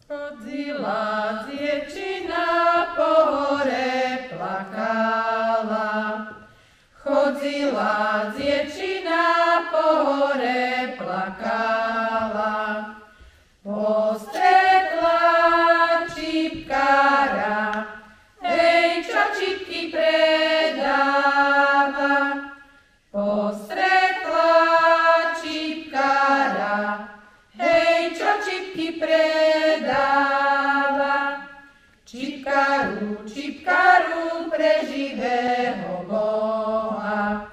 Chodila dievčina po hore, plakala. Chodila dievčina po hore, plakala. Postretla čipkára, hej, čo čipky predáva. Postretla čipkára, hej, čo čipky predáva. Čipkáru, čipkáru pre živého Boha.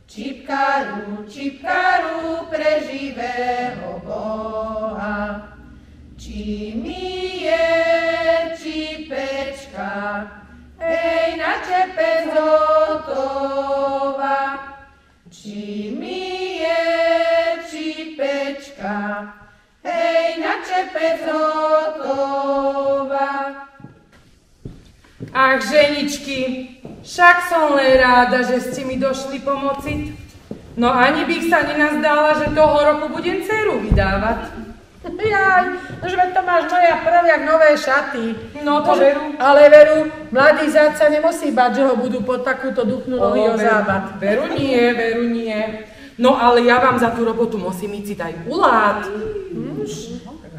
Čipkáru, čipkáru pre živého Boha. Či mi je čipečka, hej, na čepe zhotová. Či mi je čipečka, hej, na čepe zhotová. Ach, ženičky, však som len ráda, že ste mi došli pomociť. No ani bych sa nenazdala, že toho roku budem dceru vydávať. Jaj, že to máš moja prviak nové šaty. No to veru. Ale veru, mladý zát sa nemusí bať, že ho budú pod takúto duchnú nohy ozábať. Veru nie. No ale ja vám za tú robotu musím ísť aj ulát.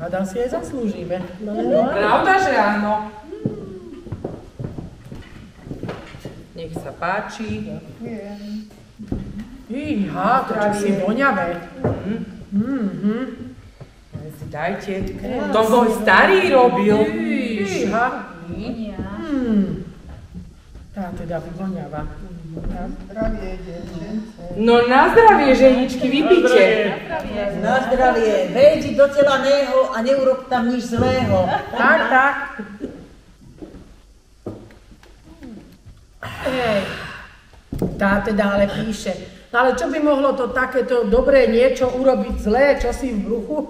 Hádam si aj zaslúžime. No, pravda, že áno. Nech sa páči. Iha, to čo si voňavé. Si dajte. To môj starý robil. Iha. Tá teda voňavá. Na zdravie, dievčence. No na zdravie, ženičky, vypíte. Na zdravie. Vejdi do tela mého a neurob tam nič zlého. Tak. Tá teda ale píše. No ale čo by mohlo to takéto dobré niečo urobiť zlé, čo si v bruchu?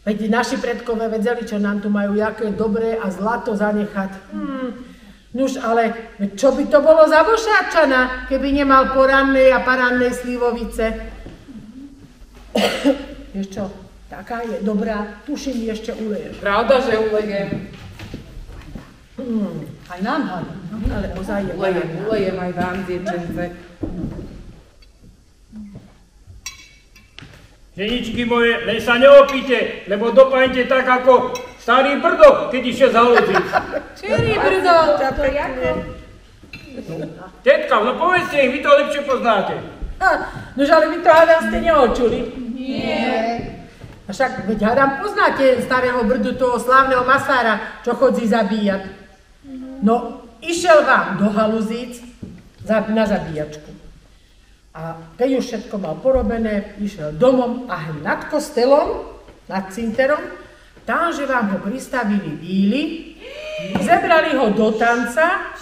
Veď naši predkové vedeli, čo nám tu majú, jaké dobré a zlato zanechať. Nuž, ale čo by to bolo za vošáčana, keby nemal porannej a parannej slivovice? Vieš čo, taká je dobrá, tuším, ešte uleješ. Pravda, že ulejem. Aj nám hádam, ale ozaj je Ulejem aj vám, dievčence. Ženičky moje, len sa neopíte, lebo dopadnete tak ako starý brdo, keď išiel za ovci. Čiri brdo, to jako? Tetka, no povedzte ich, vy to lepšie poznáte. Nož ale vy to hádam ste neočuli. Nie. A však, veď hádam poznáte starého brdu, toho slávneho masára, čo chodí zabíjať. No, išiel vám do haluzíc na zabíjačku. A keď už všetko mal porobené, išiel domom a nad kostelom, nad cinterom, tam, že vám ho pristavili víly, zebrali ho do tanca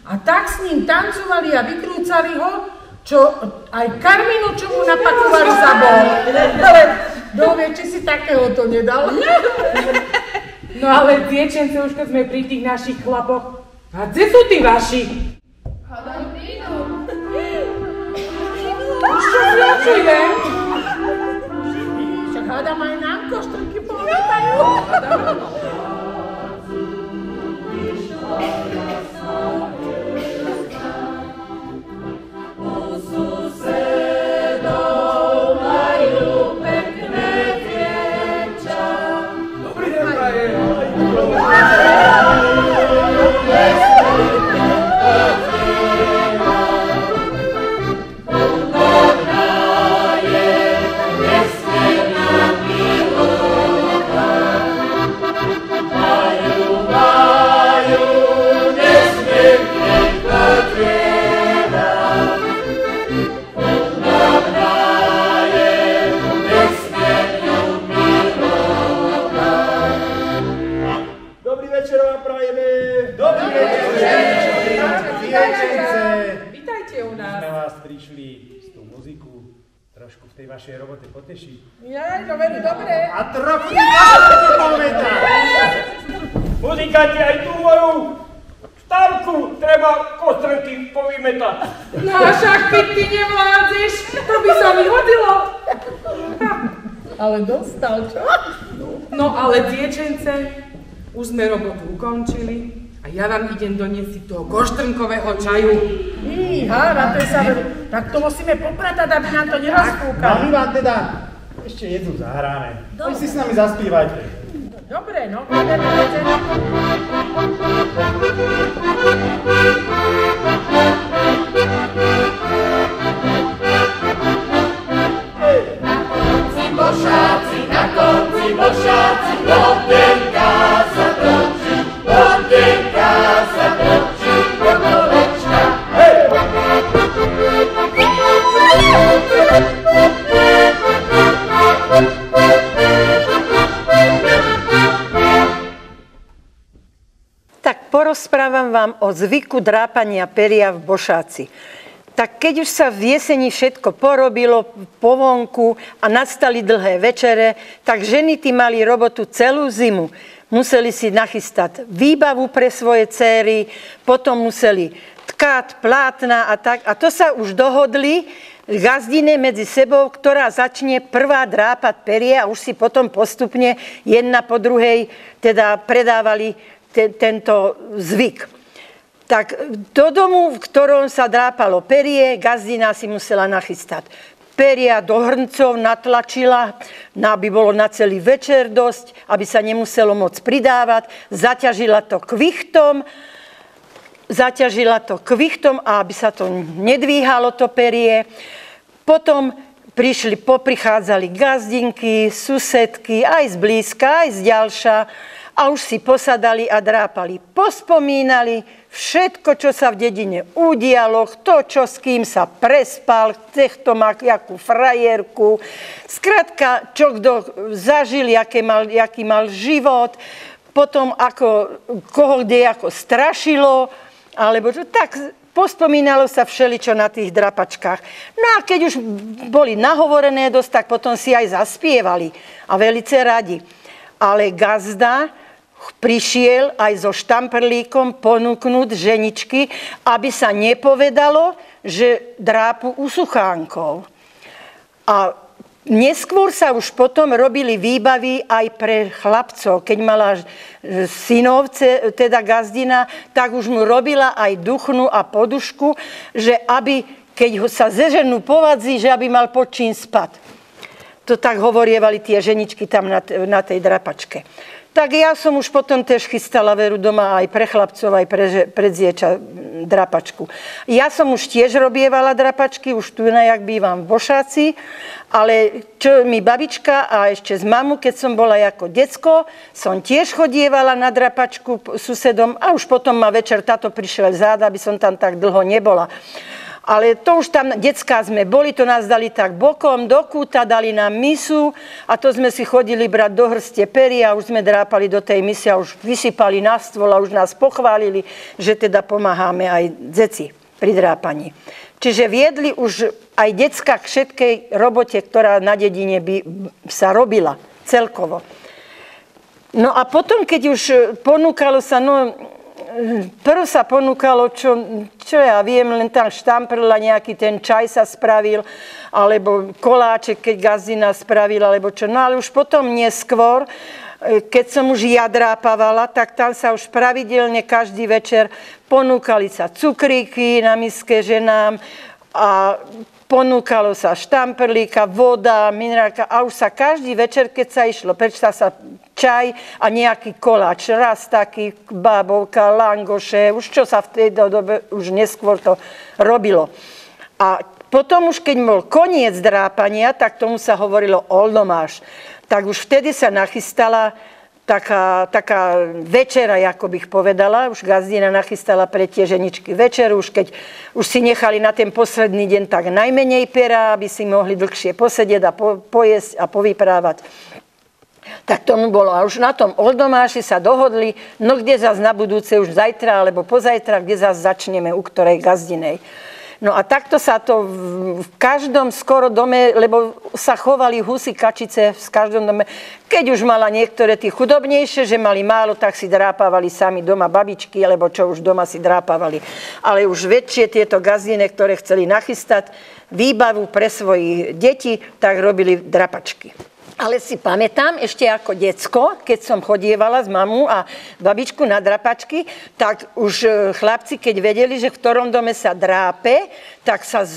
a tak s ním tancovali a vykrúcali ho, čo aj karminu, čo mu napakovali, zabol. Ale dovie, či si takéhoto nedal. No ale dievčence, už keď sme pri tých našich chlapoch, a kde sú tí vaši? Hádam prídu. Čo zľačujem? Však hádam aj nám koštrky povítajú. trošku v tej vašej robote potešiť. Jaj, no veru, dobre. A trochu máte pamätať. Muzikanti, aj tú moju stavku treba kostrky povymetať. No však ty nevládzeš, to by sa mi hodilo. Ale dostal, čo? No No ale dievčence, už sme robotu ukončili a ja vám idem doniesť toho goštrnkového čaju. Iha, na to je sa veru. Tak to musíme popratať, aby nám to nerozpúkalo. No my vám teda ešte jednu zahráme. Vy si s nami zaspívajte. Dobre, no, ideme večer. Bošáci, na konci bošáci, okienka sa točí do kolečka. Tak porozprávam vám o zvyku drápania peria v Bošáci. Tak keď už sa v jeseni všetko porobilo po vonku a nastali dlhé večere, tak ženy tí mali robotu celú zimu. Museli si nachystať výbavu pre svoje céry, potom museli tkať plátna a tak. A to sa už dohodli gazdine medzi sebou, ktorá začne prvá drápať perie a už si potom postupne jedna po druhej teda predávali tento zvyk. Tak do domu, v ktorom sa drápalo perie, gazdina si musela nachystať peria do hrncov, natlačila, aby bolo na celý večer dosť, aby sa nemuselo moc pridávať, zaťažila to kvichtom a aby sa to nedvíhalo to perie. Potom poprichádzali gazdinky, susedky, aj zblízka, aj zďalša a už si posadali a drápali. Pospomínali všetko, čo sa v dedine udialo, kto čo s kým sa prespal, kto má jakú frajerku. Skrátka, čo kto zažil, jaký mal život, potom koho kde ako strašilo, alebo čo, tak pospomínalo sa všeličo na tých drapačkách. No a keď už boli nahovorené dosť, tak potom si aj zaspievali a velice radi. Ale gazda prišiel aj so štamprlíkom ponúknuť ženičky, aby sa nepovedalo, že drápu usuchánkou. A neskôr sa už potom robili výbavy aj pre chlapcov. Keď mala synovce, teda gazdina, tak už mu robila aj duchnu a podušku, že aby, keď ho sa zeženú povadzí, že aby mal pod čím spať. To tak hovorievali tie ženičky tam na tej drapačke. Tak ja som už potom tiež chystala veru doma aj pre chlapcov, aj pre dzieča drapačku. Ja som už tiež robievala drapačky, už tu jak bývam v Bošáci, ale čo mi babička a ešte z mamu, keď som bola ako decko, som tiež chodievala na drapačku susedom a už potom ma večer táto prišiel záda, aby som tam tak dlho nebola. Ale to už tam, decká sme boli, to nás dali tak bokom, do kúta, dali nám misu a to sme si chodili brať do hrste peria a už sme drápali do tej misy a už vysypali na stôl a už nás pochválili, že teda pomáhame aj deci pri drápaní. Čiže viedli už aj decka k všetkej robote, ktorá na dedine by sa robila celkovo. No a potom, keď už ponúkalo sa, prv sa ponúkalo, čo ja viem, len tam štamprla, nejaký ten čaj sa spravil, alebo koláček, keď gazdina spravila, alebo čo. No ale už potom neskôr, keď som už ja drápavala, tak tam sa už pravidelne každý večer ponúkali sa cukríky na miske ženám a ponúkalo sa štamprlíka, voda, minerálka a už sa každý večer, keď sa išlo, prečíta sa čaj a nejaký koláč, raz taký, bábovka, langoše, už čo sa v tej dobe už neskôr to robilo. A potom už keď bol koniec drápania, tak tomu sa hovorilo oldomáš. Tak už vtedy sa nachystala taká večera, ako bych povedala, už gazdina nachystala pre tie ženičky večeru, už keď už si nechali na ten posledný deň tak najmenej pera, aby si mohli dlhšie posedieť a pojesť a povyprávať. Tak tomu bolo. A už na tom oldomáši sa dohodli, no kde zase na budúce, už zajtra alebo pozajtra, kde zase začneme, u ktorej gazdinej. No a takto sa to v každom skoro dome, lebo sa chovali husy, kačice v každom dome. Keď už mala niektoré tí chudobnejšie, že mali málo, tak si drápavali sami doma babičky, alebo čo už doma si drápavali. Ale už väčšie tieto gazdine, ktoré chceli nachystať výbavu pre svojich detí, tak robili drapačky. Ale si pamätám, ešte ako decko, keď som chodievala s mamou a babičku na drapačky, tak už chlapci, keď vedeli, že v ktorom dome sa drápe, tak sa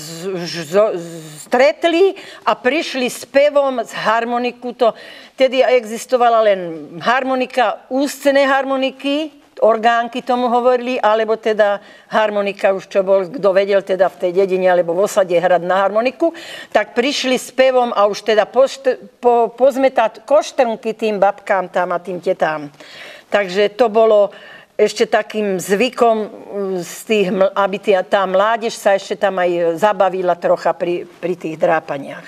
stretli a prišli s pevom z harmoniku. Tedy existovala len harmonika, ústne harmoniky, orgánky tomu hovorili, alebo teda harmonika už čo bol, kto vedel teda v tej dedine alebo v osade hrať na harmoniku, tak prišli s pevom a už teda pozmetať koštrnky tým babkám tam a tým tetám. Takže to bolo ešte takým zvykom z tých, aby tá mládež sa ešte tam aj zabavila trocha pri tých drápaniach.